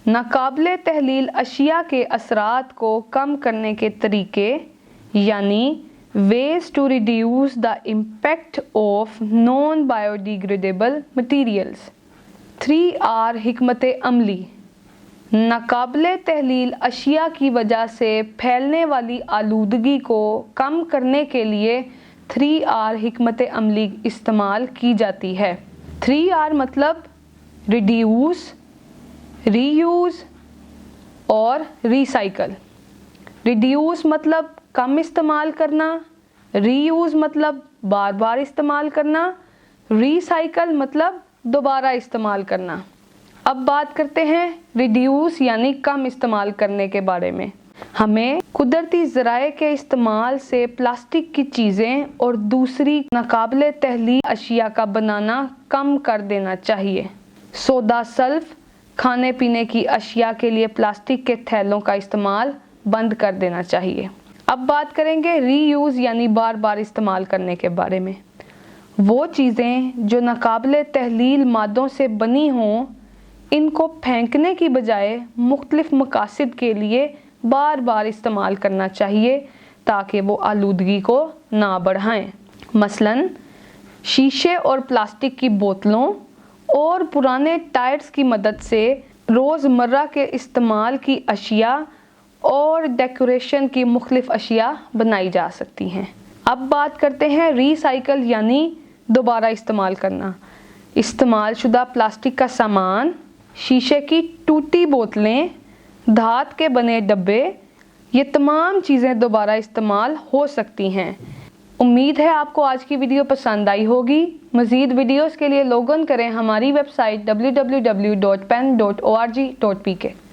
नाकाबिले तहलील अशिया के असरात को कम करने के तरीके यानी ways to reduce the impact of non-biodegradable materials। 3R हिकमत अमली। नाकाबिले तहलील अशिया की वजह से फैलने वाली आलूदगी को कम करने के लिए 3R हिकमत अमली इस्तेमाल की जाती है। 3R मतलब रिड्यूस, रीयूज़ और रिसाइकल। रिड्यूस मतलब कम इस्तेमाल करना, रीयूज़ मतलब बार बार इस्तेमाल करना, रिसाइकल मतलब दोबारा इस्तेमाल करना। अब बात करते हैं रिड्यूस यानी कम इस्तेमाल करने के बारे में। हमें कुदरती ज़राए के इस्तेमाल से प्लास्टिक की चीज़ें और दूसरी नाकाबिले तहलील अशिया का बनाना कम कर देना चाहिए। सोडा सल्फ, खाने पीने की अशिया के लिए प्लास्टिक के थैलों का इस्तेमाल बंद कर देना चाहिए। अब बात करेंगे रीयूज़ यानी बार बार इस्तेमाल करने के बारे में। वो चीज़ें जो नाकाबिले तहलील मादों से बनी हों, इनको फेंकने की बजाय मुख्तलिफ मकासद के लिए बार बार इस्तेमाल करना चाहिए ताकि वो आलूदगी को ना बढ़ाएं। मसलन शीशे और प्लास्टिक की बोतलों और पुराने टायर्स की मदद से रोज़मर्रा के इस्तेमाल की अशिया और डेकोरेशन की मुख्तलिफ अशिया बनाई जा सकती हैं। अब बात करते हैं रिसाइकल यानी दोबारा इस्तेमाल करना। इस्तेमाल शुदा प्लास्टिक का सामान, शीशे की टूटी बोतलें, धात के बने डब्बे, ये तमाम चीज़ें दोबारा इस्तेमाल हो सकती हैं। उम्मीद है आपको आज की वीडियो पसंद आई होगी। मज़ीद वीडियोस के लिए लॉग इन करें हमारी वेबसाइट www.pen.org.pk।